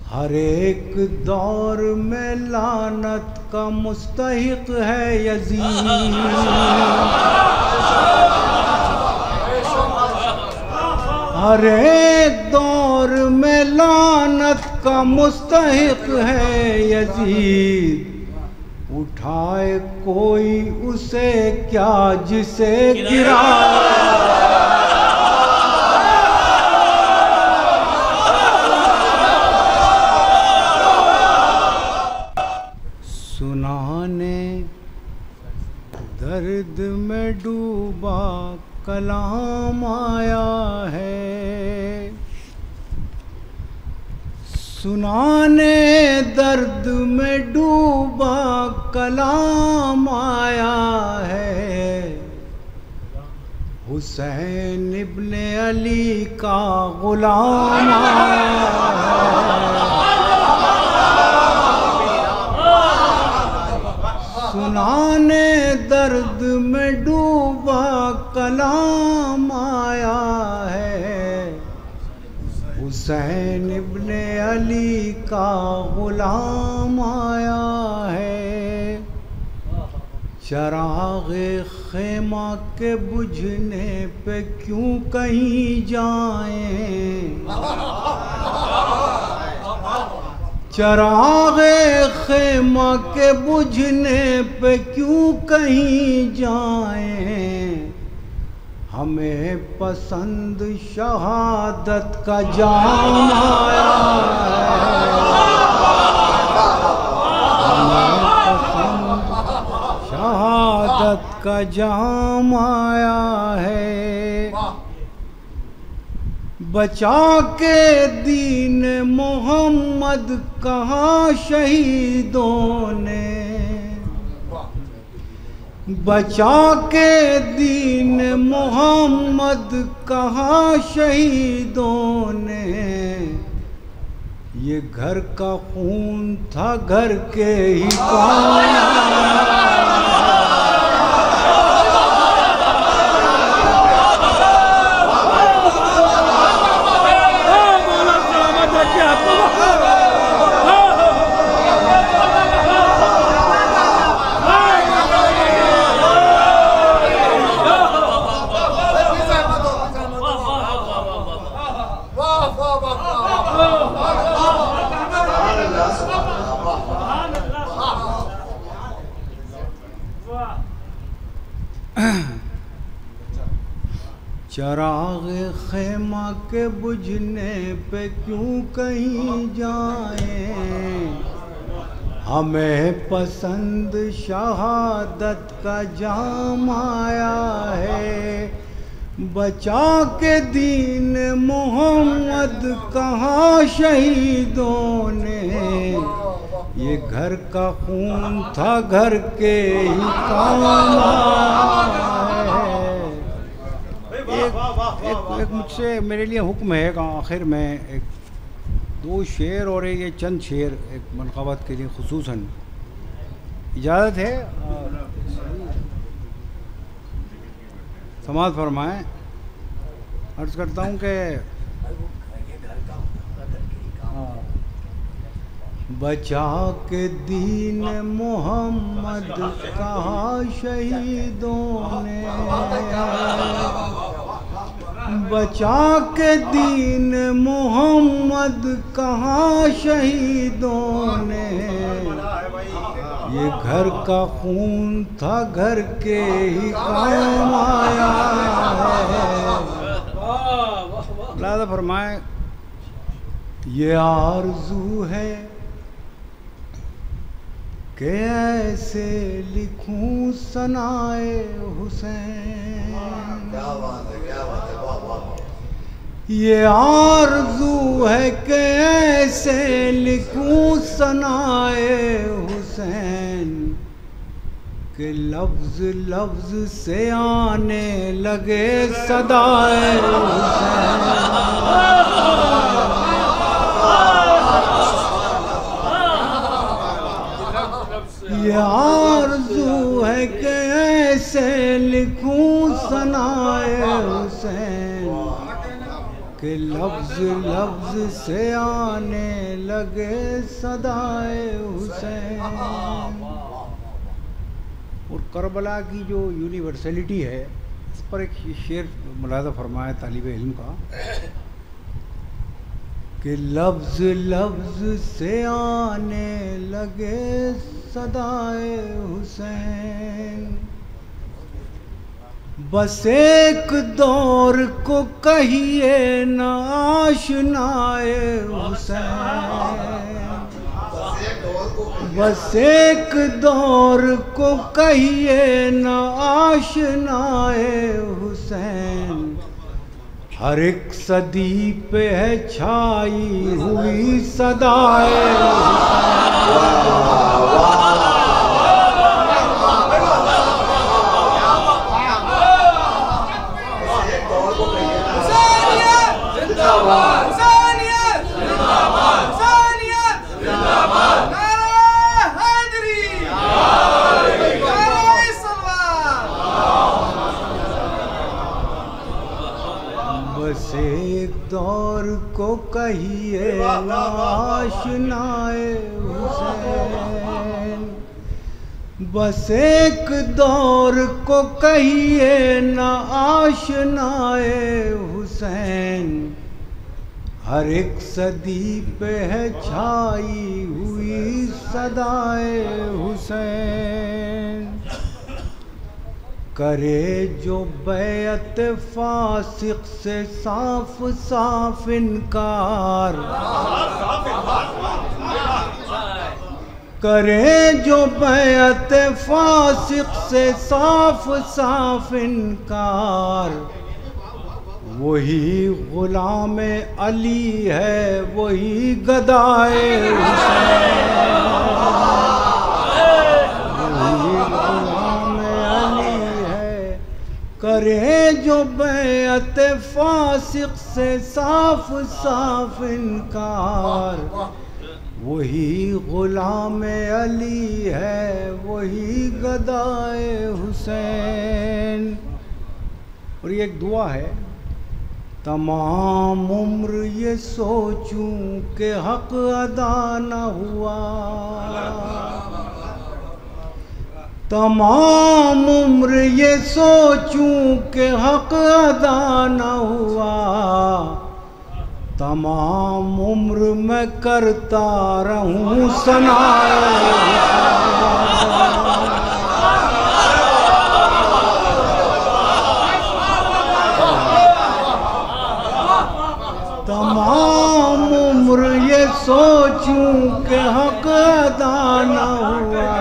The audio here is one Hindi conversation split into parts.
हर एक दौर में लानत का मुस्तहिक है यजीद। हर एक दौर में लानत का मुस्तहिक है यजीद। उठाए कोई उसे क्या जिसे गिरा। सुनाने दर्द में डूबा कलाम आया है। सुनाने दर्द में डूबा कलाम आया है। हुसैन इब्ने अली का गुलाम आया है। सुनाने दर्द में डूबा कलाम आया है। हुसैन इब्ने अली का गुलाम आया है। चराग़े ख़ैमा के बुझने पे क्यों कहीं जाएं। चराग़े ख़ैमा के बुझने पे क्यों कहीं जाएं। हमें पसंद शहादत का जाम आया है। हमें पसंद शहादत का जाम आया है। बचा के दीन मोहम्मद कहाँ शहीदों ने। बचा के दीन मोहम्मद कहाँ शहीदों ने। ये घर का खून था घर के ही काम। चराग़े ख़ैमा के बुझने पे क्यों कहीं जाएं। हमें पसंद शहादत का जाम आया है। बचा के दीन मोहम्मद कहाँ शहीदों ने। ये घर का खून था घर के ही काम आया है। एक मुझसे मेरे लिए हुक्म है कि आखिर में एक दो शेर और ये चंद शेर एक मनक़बत के लिए खुसूसन इजाज़त है। समाअत फरमाएँ। अर्ज़ करता हूँ कि बचा के दीन मोहम्मद कहाँ शहीदों ने। बचा के दीन मोहम्मद कहाँ शहीदों ने। ये घर का खून था घर के ही काम आया है। लादा फरमाए ये आरज़ू है कि ऐसे लिखूं सनाए हुसैन। क्या बात है, क्या बात है। ये आरज़ू है कि ऐसे लिखूं सनाए हुसैन। कि लफ्ज़ लफ्ज़ से आने लगे सदाए हुसैन। ये आरज़ू है कि ऐसे लिखूं सनाए हुसैन। कि लफ्ज लफ्ज से आने लगे सदाए हुसैन। और करबला की जो यूनिवर्सलिटी है इस पर एक शेर मुलाज़ा फरमाया तालिब इल्म का कि लफ्ज लफ्ज से आने लगे सदाए हुसैन। बस एक दौर को कहिए न आशनाए हुसैन। बस एक दौर को कहिए न आशनाए हुसैन। हर एक सदी पे है छाई हुई सदाए बस एक दौर को कहिए आशनाए हुसैन। बस एक दौर को कहिए न आशनाए हुसैन। हर एक सदी पे है छाई हुई सदाए हुसैन। करे जो बैअत फासिक से साफ साफ इनकार। करे जो बैअत फासिक से साफ साफ इनकार। वही गुलाम अली है वही गदाए हुसैन। करे जो बैअत फासिक से साफ साफ इनकार। वही गुलाम अली है वही गदाए हुसैन। और ये एक दुआ है, तमाम उम्र ये सोचूं कि हक अदा न हुआ। तमाम उम्र ये सोचूं कि हक अदा न हुआ। तमाम उम्र मैं करता रहूं सनाए। तमाम उम्र ये सोचूं कि हक अदा न हुआ।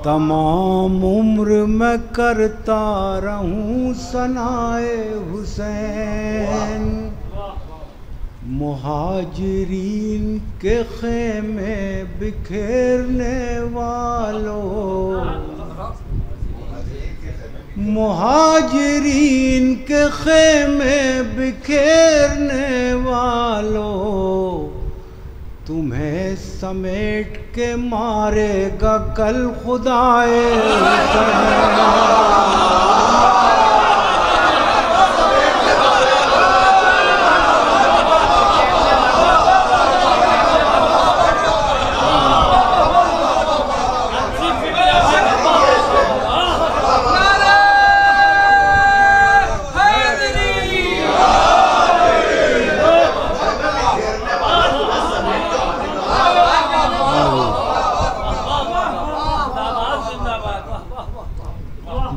तमाम उम्र मैं करता रहूं सनाए हुसैन। मुहाजिरीन के खेमे बिखेरने वालों। मुहाजिरीन के खेमे बिखेरने वालों। तुम्हें समेट के मारेगा कल खुदाए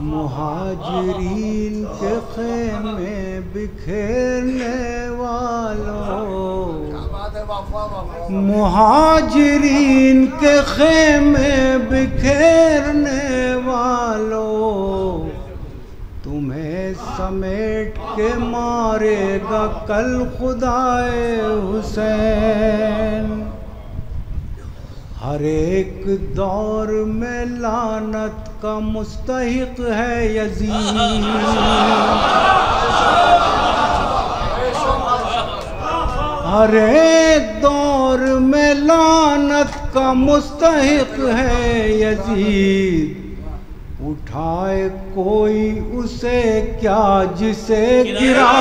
मुहाजिरीन के खेमे बिखेरने वालों। मुहाजिरीन के खेमे बिखेरने वालों। तुम्हें समेट के मारेगा कल खुदाए हुसैन। हर एक दौर में लानत का मुस्तहिक है यजीद। हर एक दौर में लानत का मुस्तहिक है यजीद। उठाए कोई उसे क्या जिसे गिरा।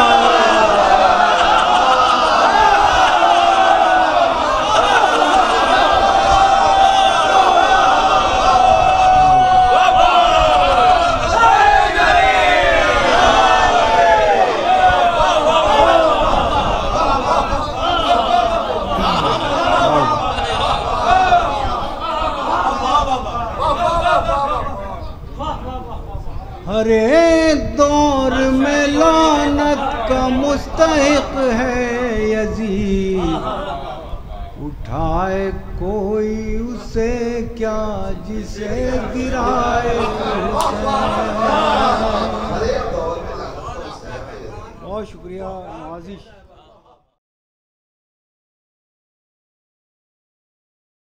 हर एक दौर में लानत का मुस्तहिक है यजीद, उठाए कोई उसे क्या जिसे गिराए। बहुत शुक्रिया नवाजिश।